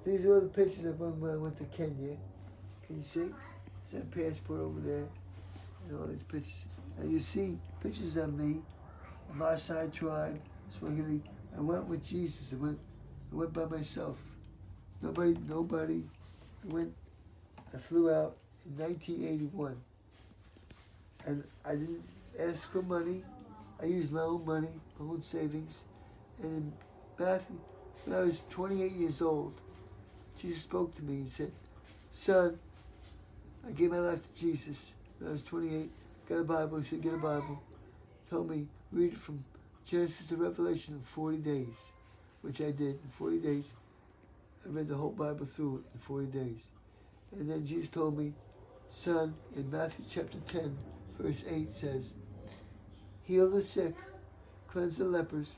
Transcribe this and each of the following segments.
These are all the pictures of when I went to Kenya. Can you see? There's a passport over there. And all these pictures. And you see pictures of me, the Maasai tribe, Swahili. I went with Jesus. I went by myself. Nobody. I flew out in 1981. And I didn't ask for money. I used my own money, my own savings. And in Matthew, when I was 28 years old, Jesus spoke to me and said, son, I gave my life to Jesus when I was 28. Got a Bible. He said, get a Bible. Told me, read it from Genesis to Revelation in 40 days, which I did. In 40 days, I read the whole Bible through in 40 days. And then Jesus told me, son, in Matthew chapter 10, verse 8 says, heal the sick, cleanse the lepers,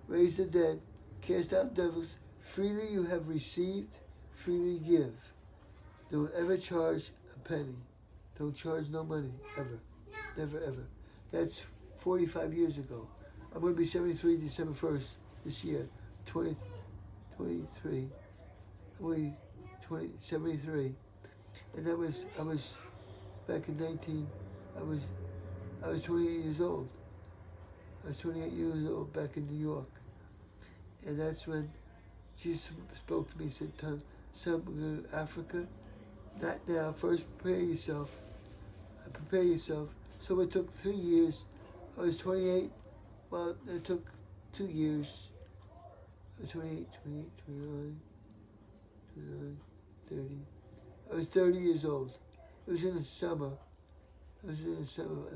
raise the dead, cast out devils. Freely you have received, freely give. Don't ever charge a penny. Don't charge no money, ever. Never, ever. That's 45 years ago. I'm going to be 73 December 1st this year, 2023. I'm going to be 73. And I was back in I was 28 years old. I was 28 years old back in New York. And that's when Jesus spoke to me and said, son, we're going to Africa. Not now. First, prepare yourself. Prepare yourself. So it took 3 years. I was 28. Well, it took 2 years. I was 28, 29, 30. I was 30 years old. It was in the summer. I think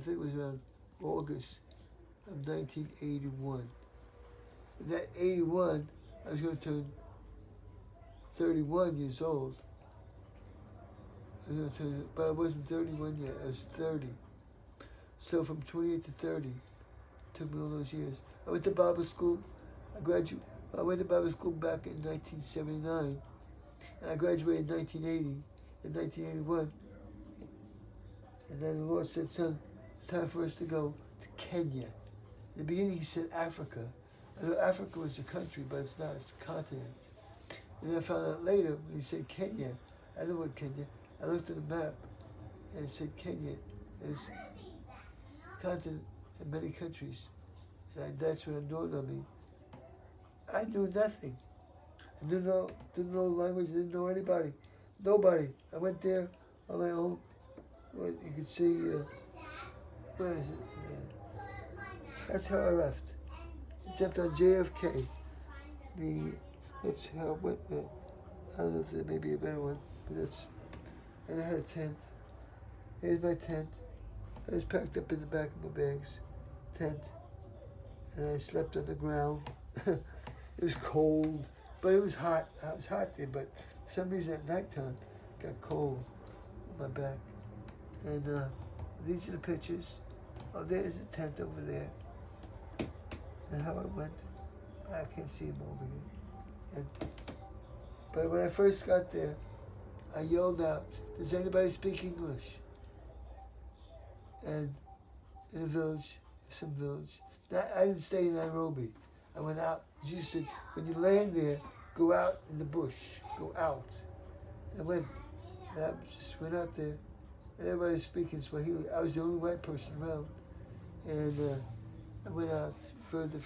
it was around August of 1981. In that 81, I was going to turn 31 years old. But I wasn't 31 yet. I was 30. So from 28 to 30, it took me all those years. I went to Bible school. I went to Bible school back in 1979. And I graduated in 1980, in 1981. And then the Lord said, son, it's time for us to go to Kenya. In the beginning, he said Africa. I thought Africa was the country, but it's not. It's a continent. And I found out later when he said Kenya. I know what Kenya. I looked at the map, and it said Kenya is a continent in many countries. And that's what it dawned on me. I knew nothing. I didn't know language, didn't know anybody. Nobody. I went there on my own. Well, you can see, where is it? That's how I left. I jumped on JFK. That's how I went. I don't know if there may be a better one, but that's. And I had a tent. Here's my tent. I was packed up in the back of my bags. Tent. And I slept on the ground. It was cold, but it was hot. I was hot there, but for some reason at nighttime, it got cold on my back. And these are the pictures. Oh, there's a tent over there. And how I went. I can't see him over here. But when I first got there, I yelled out, does anybody speak English? And in a village, some village. I didn't stay in Nairobi. I went out. Jesus said, when you land there, go out in the bush. Go out. And I just went out there. And everybody was speaking Swahili. I was the only white person around. And I went out further,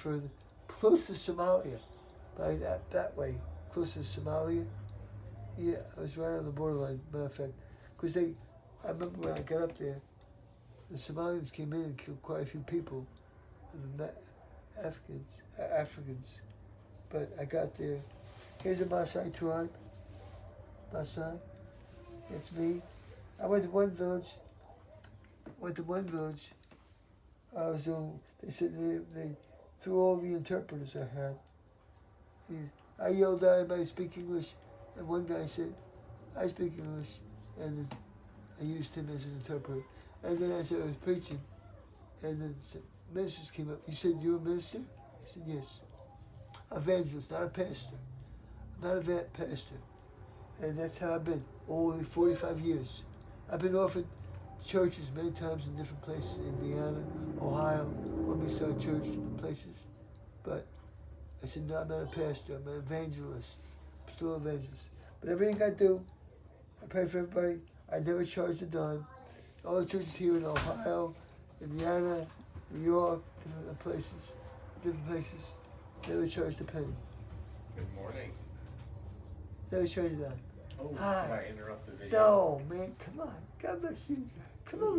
close to Somalia. By that way, close to Somalia. Yeah, I was right on the borderline, matter of fact. Because I remember when I got up there, the Somalians came in and killed quite a few people, and the Africans. But I got there. Here's a Maasai tribe. Maasai. It's me. I went to one village. They said they threw all the interpreters I had. I yelled out, everybody speak English. And one guy said, I speak English. And I used him as an interpreter. And then as I was preaching, and then ministers came up. You said, you're a minister? I said, yes. Evangelist, not a pastor. Not a pastor. And that's how I've been all the 45 years. I've been offered churches many times in different places, Indiana, Ohio, when we started church places. But I said, no, I'm not a pastor. I'm an evangelist. I'm still an evangelist. But everything I do, I pray for everybody. I never charge a dime. All the churches here in Ohio, Indiana, New York, different places, never charged a penny. Good morning. Never charged a dime. Oh, Hi. I interrupted the video. No, man, come on. God bless you. Come on.